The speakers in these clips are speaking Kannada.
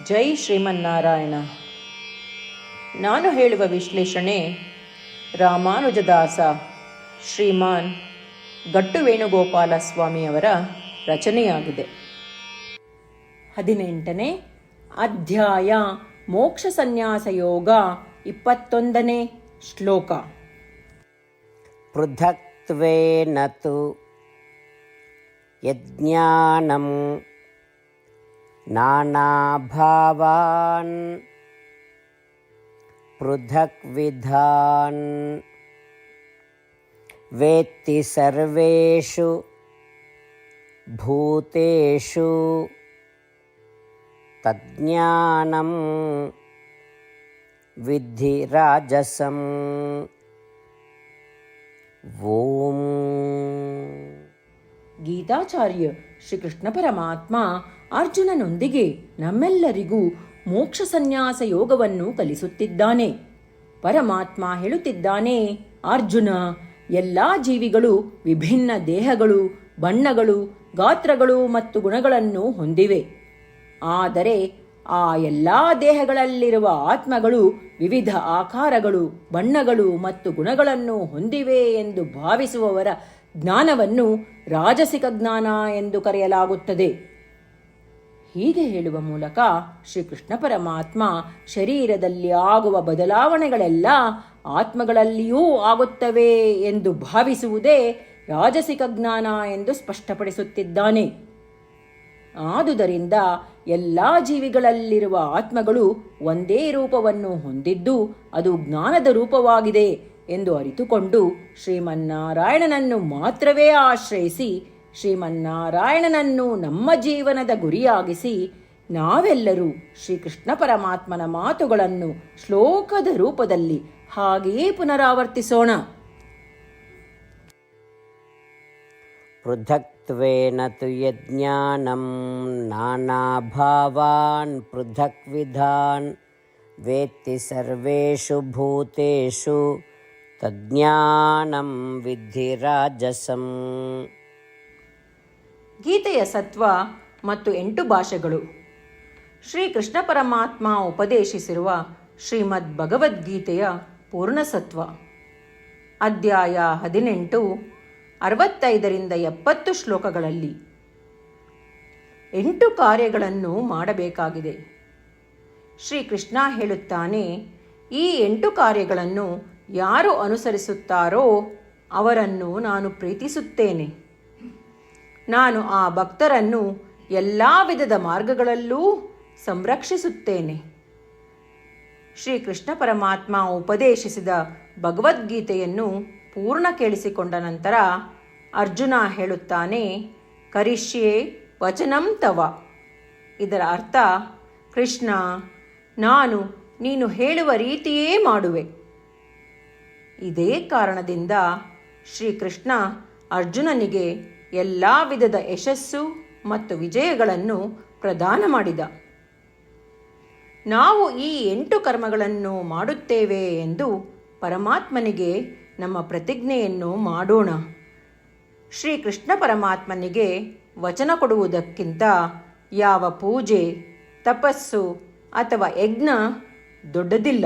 ಜೈ ಶ್ರೀಮನ್ನಾರಾಯಣ. ನಾನು ಹೇಳುವ ವಿಶ್ಲೇಷಣೆ ರಾಮಾನುಜದಾಸ ಶ್ರೀಮಾನ್ ಗಟ್ಟು ವೇಣುಗೋಪಾಲ ಸ್ವಾಮಿಯವರ ರಚನೆಯಾಗಿದೆ. 18ನೇ ಅಧ್ಯಾಯ ಮೋಕ್ಷ ಸನ್ಯಾಸ ಯೋಗ 21ನೇ ಶ್ಲೋಕ. ಪೃಥಕ್ತ್ವೇನ ತು ಯಜ್ಞಾನಂ ನಾನಾಭಾವಾನ್ ಪೃಥಕ್ ವಿಧಾನ್ ವೇತ್ತಿ ಸರ್ವೇಷು ಭೂತೇಷು ತಜ್ಞಾನಂ ವಿದ್ಧಿ ರಾಜಸಂ. ಓಂ. ಗೀತಾಚಾರ್ಯ ಶ್ರೀಕೃಷ್ಣ ಪರಮಾತ್ಮ ಅರ್ಜುನನೊಂದಿಗೆ ನಮ್ಮೆಲ್ಲರಿಗೂ ಮೋಕ್ಷ ಸನ್ಯಾಸ ಯೋಗವನ್ನು ಕಲಿಸುತ್ತಿದ್ದಾನೆ. ಪರಮಾತ್ಮ ಹೇಳುತ್ತಿದ್ದಾನೆ, ಅರ್ಜುನ, ಎಲ್ಲ ಜೀವಿಗಳು ವಿಭಿನ್ನ ದೇಹಗಳು, ಬಣ್ಣಗಳು, ಗಾತ್ರಗಳು ಮತ್ತು ಗುಣಗಳನ್ನು ಹೊಂದಿವೆ. ಆದರೆ ಆ ಎಲ್ಲ ದೇಹಗಳಲ್ಲಿರುವ ಆತ್ಮಗಳು ವಿವಿಧ ಆಕಾರಗಳು, ಬಣ್ಣಗಳು ಮತ್ತು ಗುಣಗಳನ್ನು ಹೊಂದಿವೆ ಎಂದು ಭಾವಿಸುವವರ ಜ್ಞಾನವನ್ನು ರಾಜಸಿಕ ಜ್ಞಾನ ಎಂದು ಕರೆಯಲಾಗುತ್ತದೆ. ಹೀಗೆ ಹೇಳುವ ಮೂಲಕ ಶ್ರೀಕೃಷ್ಣ ಪರಮಾತ್ಮ ಶರೀರದಲ್ಲಿ ಆಗುವ ಬದಲಾವಣೆಗಳೆಲ್ಲ ಆತ್ಮಗಳಲ್ಲಿಯೂ ಆಗುತ್ತವೆ ಎಂದು ಭಾವಿಸುವುದೇ ರಾಜಸಿಕ ಜ್ಞಾನ ಎಂದು ಸ್ಪಷ್ಟಪಡಿಸುತ್ತಿದ್ದಾನೆ. ಆದುದರಿಂದ ಎಲ್ಲ ಜೀವಿಗಳಲ್ಲಿರುವ ಆತ್ಮಗಳು ಒಂದೇ ರೂಪವನ್ನು ಹೊಂದಿದ್ದು ಅದು ಜ್ಞಾನದ ರೂಪವಾಗಿದೆ ಎಂದು ಅರಿತುಕೊಂಡು ಶ್ರೀಮನ್ನಾರಾಯಣನನ್ನು ಮಾತ್ರವೇ ಆಶ್ರಯಿಸಿ ಶ್ರೀಮನ್ನಾರಾಯಣನನ್ನು ನಮ್ಮ ಜೀವನದ ಗುರಿಯಾಗಿಸಿ ನಾವೆಲ್ಲರೂ ಶ್ರೀಕೃಷ್ಣ ಪರಮಾತ್ಮನ ಮಾತುಗಳನ್ನು ಶ್ಲೋಕದ ರೂಪದಲ್ಲಿ ಹಾಗೆಯೇ ಪುನರಾವರ್ತಿಸೋಣ. ಪೃಥಕ್ತ್ವೇನ ತು ಯಜ್ಞಾನಂ ನಾನಾಭಾವಾನ್ ಪೃಥಕ್ ವಿಧಾನ್ ವೇತ್ತಿ ಸರ್ವೇಷು ಭೂತೇಷು ತಜ್ಞಾನಂ ವಿದ್ಧಿ ರಾಜಸಂ. ಗೀತೆಯ ಸತ್ವ ಮತ್ತು 8 ಭಾಷೆಗಳು. ಶ್ರೀಕೃಷ್ಣ ಪರಮಾತ್ಮ ಉಪದೇಶಿಸಿರುವ ಶ್ರೀಮದ್ ಭಗವದ್ಗೀತೆಯ ಪೂರ್ಣಸತ್ವ. ಅಧ್ಯಾಯ 18 65ರಿಂದ 70 ಶ್ಲೋಕಗಳಲ್ಲಿ 8 ಕಾರ್ಯಗಳನ್ನು ಮಾಡಬೇಕಾಗಿದೆ. ಶ್ರೀಕೃಷ್ಣ ಹೇಳುತ್ತಾನೆ, ಈ 8 ಕಾರ್ಯಗಳನ್ನು ಯಾರು ಅನುಸರಿಸುತ್ತಾರೋ ಅವರನ್ನು ನಾನು ಪ್ರೀತಿಸುತ್ತೇನೆ. ನಾನು ಆ ಭಕ್ತರನ್ನು ಎಲ್ಲ ವಿಧದ ಮಾರ್ಗಗಳಲ್ಲೂ ಸಂರಕ್ಷಿಸುತ್ತೇನೆ. ಶ್ರೀಕೃಷ್ಣ ಪರಮಾತ್ಮ ಉಪದೇಶಿಸಿದ ಭಗವದ್ಗೀತೆಯನ್ನು ಪೂರ್ಣ ಕೇಳಿಸಿಕೊಂಡ ನಂತರ ಅರ್ಜುನ ಹೇಳುತ್ತಾನೆ, ಕರಿಷ್ಯೆ ವಚನಂ ತವ. ಇದರ ಅರ್ಥ, ಕೃಷ್ಣ, ನಾನು ನೀನು ಹೇಳುವ ರೀತಿಯೇ ಮಾಡುವೆ. ಇದೇ ಕಾರಣದಿಂದ ಶ್ರೀಕೃಷ್ಣ ಅರ್ಜುನನಿಗೆ ಎಲ್ಲ ವಿಧದ ಯಶಸ್ಸು ಮತ್ತು ವಿಜಯಗಳನ್ನು ಪ್ರದಾನ ಮಾಡಿದ. ನಾವು ಈ 8 ಕರ್ಮಗಳನ್ನು ಮಾಡುತ್ತೇವೆ ಎಂದು ಪರಮಾತ್ಮನಿಗೆ ನಮ್ಮ ಪ್ರತಿಜ್ಞೆಯನ್ನು ಮಾಡೋಣ. ಶ್ರೀಕೃಷ್ಣ ಪರಮಾತ್ಮನಿಗೆ ವಚನ ಕೊಡುವುದಕ್ಕಿಂತ ಯಾವ ಪೂಜೆ, ತಪಸ್ಸು ಅಥವಾ ಯಜ್ಞ ದೊಡ್ಡದಿಲ್ಲ.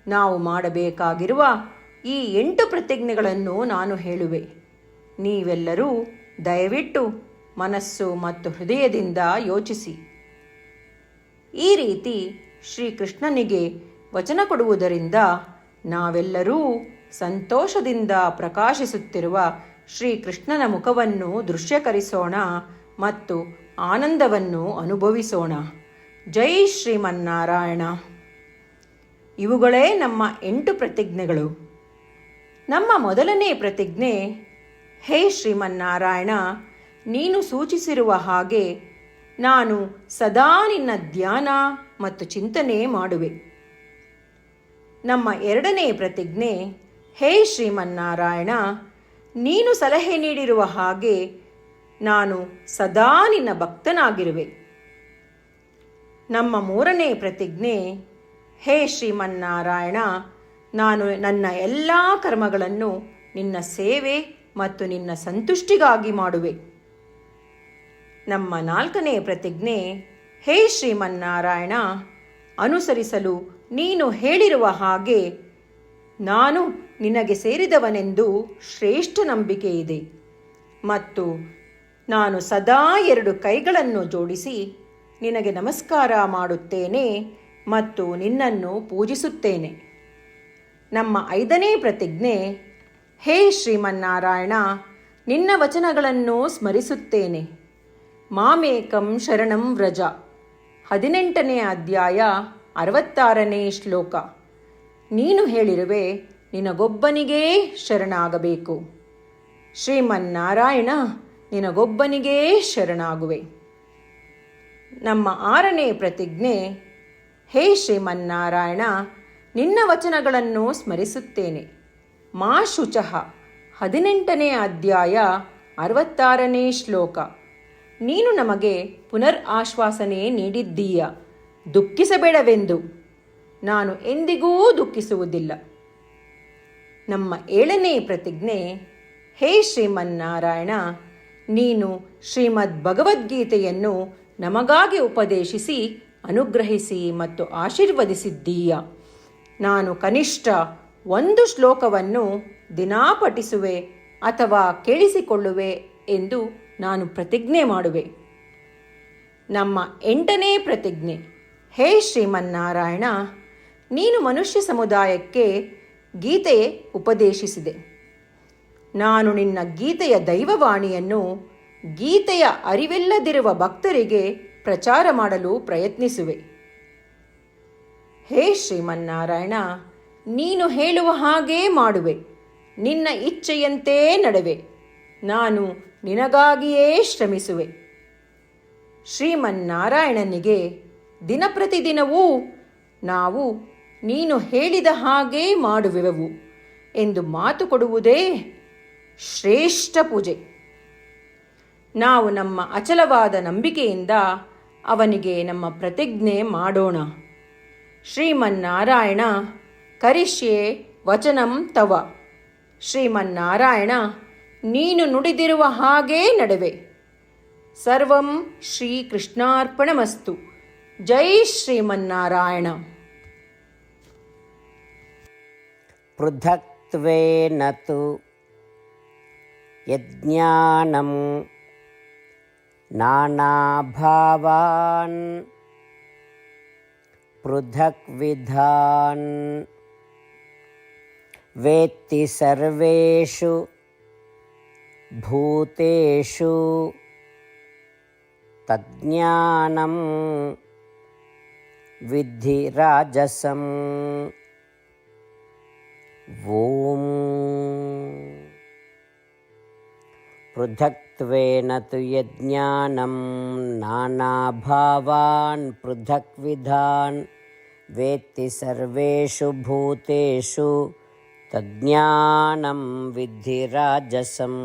ನಾವು ಮಾಡಬೇಕಾಗಿರುವ ಈ 8 ಪ್ರತಿಜ್ಞೆಗಳನ್ನು ನಾನು ಹೇಳುವೆ. ನೀವೆಲ್ಲರೂ ದಯವಿಟ್ಟು ಮನಸ್ಸು ಮತ್ತು ಹೃದಯದಿಂದ ಯೋಚಿಸಿ. ಈ ರೀತಿ ಶ್ರೀಕೃಷ್ಣನಿಗೆ ವಚನ ಕೊಡುವುದರಿಂದ ನಾವೆಲ್ಲರೂ ಸಂತೋಷದಿಂದ ಪ್ರಕಾಶಿಸುತ್ತಿರುವ ಶ್ರೀಕೃಷ್ಣನ ಮುಖವನ್ನು ದೃಶ್ಯಕರಿಸೋಣ ಮತ್ತು ಆನಂದವನ್ನು ಅನುಭವಿಸೋಣ. ಜೈ ಶ್ರೀಮನ್ನಾರಾಯಣ. ಇವುಗಳೇ ನಮ್ಮ 8 ಪ್ರತಿಜ್ಞೆಗಳು. ನಮ್ಮ ಮೊದಲನೇ ಪ್ರತಿಜ್ಞೆ, ಹೇ ಶ್ರೀಮನ್ನಾರಾಯಣ, ನೀನು ಸೂಚಿಸಿರುವ ಹಾಗೆ ನಾನು ಸದಾ ನಿನ್ನ ಧ್ಯಾನ ಮತ್ತು ಚಿಂತನೆ ಮಾಡುವೆ. ನಮ್ಮ 2ನೇ ಪ್ರತಿಜ್ಞೆ, ಹೇ ಶ್ರೀಮನ್ನಾರಾಯಣ, ನೀನು ಸಲಹೆ ನೀಡಿರುವ ಹಾಗೆ ನಾನು ಸದಾ ನಿನ್ನ ಭಕ್ತನಾಗಿರುವೆ. ನಮ್ಮ 3ನೇ ಪ್ರತಿಜ್ಞೆ, ಹೇ ಶ್ರೀಮನ್ನಾರಾಯಣ, ನಾನು ನನ್ನ ಎಲ್ಲ ಕರ್ಮಗಳನ್ನು ನಿನ್ನ ಸೇವೆ ಮತ್ತು ನಿನ್ನ ಸಂತುಷ್ಟಿಗಾಗಿ ಮಾಡುವೆ. ನಮ್ಮ 4ನೇ ಪ್ರತಿಜ್ಞೆ, ಹೇ ಶ್ರೀಮನ್ನಾರಾಯಣ, ಅನುಸರಿಸಲು ನೀನು ಹೇಳಿರುವ ಹಾಗೆ ನಾನು ನಿನಗೆ ಸೇರಿದವನೆಂದು ಶ್ರೇಷ್ಠ ನಂಬಿಕೆ ಇದೆ ಮತ್ತು ನಾನು ಸದಾ 2 ಕೈಗಳನ್ನು ಜೋಡಿಸಿ ನಿನಗೆ ನಮಸ್ಕಾರ ಮಾಡುತ್ತೇನೆ ಮತ್ತು ನಿನ್ನನ್ನು ಪೂಜಿಸುತ್ತೇನೆ. ನಮ್ಮ 5ನೇ ಪ್ರತಿಜ್ಞೆ: ಹೇ ಶ್ರೀಮನ್ನಾರಾಯಣ, ನಿನ್ನ ವಚನಗಳನ್ನು ಸ್ಮರಿಸುತ್ತೇನೆ. ಮಾಮೇಕಂ ಶರಣಂ ವ್ರಜ. 18ನೇ ಅಧ್ಯಾಯ 66ನೇ ಶ್ಲೋಕ. ನೀನು ಹೇಳಿರುವೆ, ನಿನಗೊಬ್ಬನಿಗೇ ಶರಣಾಗಬೇಕು. ಶ್ರೀಮನ್ನಾರಾಯಣ, ನಿನಗೊಬ್ಬನಿಗೇ ಶರಣಾಗುವೆ. ನಮ್ಮ 6ನೇ ಪ್ರತಿಜ್ಞೆ: ಹೇ ಶ್ರೀಮನ್ನಾರಾಯಣ, ನಿನ್ನ ವಚನಗಳನ್ನು ಸ್ಮರಿಸುತ್ತೇನೆ. ಮಾ ಶುಚಃ. 18ನೇ ಅಧ್ಯಾಯ 66ನೇ ಶ್ಲೋಕ. ನೀನು ನಮಗೆ ಪುನರ್ ಆಶ್ವಾಸನೆ ನೀಡಿದ್ದೀಯ, ದುಃಖಿಸಬೇಡವೆಂದು. ನಾನು ಎಂದಿಗೂ ದುಃಖಿಸುವುದಿಲ್ಲ. ನಮ್ಮ 7ನೇ ಪ್ರತಿಜ್ಞೆ: ಹೇ ಶ್ರೀಮನ್ನಾರಾಯಣ, ನೀನು ಶ್ರೀಮದ್ ಭಗವದ್ಗೀತೆಯನ್ನು ನಮಗಾಗಿ ಉಪದೇಶಿಸಿ ಅನುಗ್ರಹಿಸಿ ಮತ್ತು ಆಶೀರ್ವದಿಸಿದ್ದೀಯ. ನಾನು ಕನಿಷ್ಠ 1 ಶ್ಲೋಕವನ್ನು ದಿನಾ ಪಠಿಸುವೆ ಅಥವಾ ಕೇಳಿಸಿಕೊಳ್ಳುವೆ ಎಂದು ನಾನು ಪ್ರತಿಜ್ಞೆ ಮಾಡುವೆ. ನಮ್ಮ 8ನೇ ಪ್ರತಿಜ್ಞೆ: ಹೇ ಶ್ರೀಮನ್ನಾರಾಯಣ, ನೀನು ಮನುಷ್ಯ ಸಮುದಾಯಕ್ಕೆ ಗೀತೆ ಉಪದೇಶಿಸಿದೆ. ನಾನು ನಿನ್ನ ಗೀತೆಯ ದೈವವಾಣಿಯನ್ನು ಗೀತೆಯ ಅರಿವಿಲ್ಲದಿರುವ ಭಕ್ತರಿಗೆ ಪ್ರಚಾರ ಮಾಡಲು ಪ್ರಯತ್ನಿಸುವೆ. ಹೇ ಶ್ರೀಮನ್ನಾರಾಯಣ, ನೀನು ಹೇಳುವ ಹಾಗೇ ಮಾಡುವೆ. ನಿನ್ನ ಇಚ್ಛೆಯಂತೆ ನಡೆವೆ. ನಾನು ನಿನಗಾಗಿಯೇ ಶ್ರಮಿಸುವೆ. ಶ್ರೀಮನ್ನಾರಾಯಣನಿಗೆ ದಿನಪ್ರತಿದಿನವೂ ನಾವು ನೀನು ಹೇಳಿದ ಹಾಗೇ ಮಾಡುವೆವು ಎಂದು ಮಾತು ಕೊಡುವುದೇ ಶ್ರೇಷ್ಠ ಪೂಜೆ. ನಾವು ನಮ್ಮ ಅಚಲವಾದ ನಂಬಿಕೆಯಿಂದ ಅವನಿಗೆ ನಮ್ಮ ಪ್ರತಿಜ್ಞೆ ಮಾಡೋಣ. ಶ್ರೀಮನ್ನಾರಾಯಣ, ಕರಿಷ್ಯೆ ವಚನಂ ತವ. ಶ್ರೀಮನ್ನಾರಾಯಣ, ನೀನು ನುಡಿದಿರುವ ಹಾಗೇ ನಡೆವೆ. ಸರ್ವಂ ಶ್ರೀಕೃಷ್ಣಾರ್ಪಣಮಸ್ತು. ಜೈ ಶ್ರೀಮನ್ನಾರಾಯಣ. ಪೃಥಕ್ತ್ವೇನ ತು ಯಜ್ಞಾನಂ ನಾನಾಭಾವಾನ್ ಪೃಥಕ್ವಿಧಾನ್ ವೇತ್ತಿ ಸರ್ವೇಷು ಭೂತೇಷು ತಜ್ಞಾನಂ ವಿದ್ಧಿ ರಾಜಸಂ. ಓಂ. ಪೃಥಕ್ತ್ವೇನ ತು ಯಜ್ಞಾನಂ ನಾನಾಭಾವಾನ್ ಪೃಥಕ್ವಿಧಾನ್ ವೇತ್ತಿ ಸರ್ವೇಷು ಭೂತೇಷು ತಜ್ಞಾನಂ ವಿದ್ಧಿ ರಾಜಸಂ.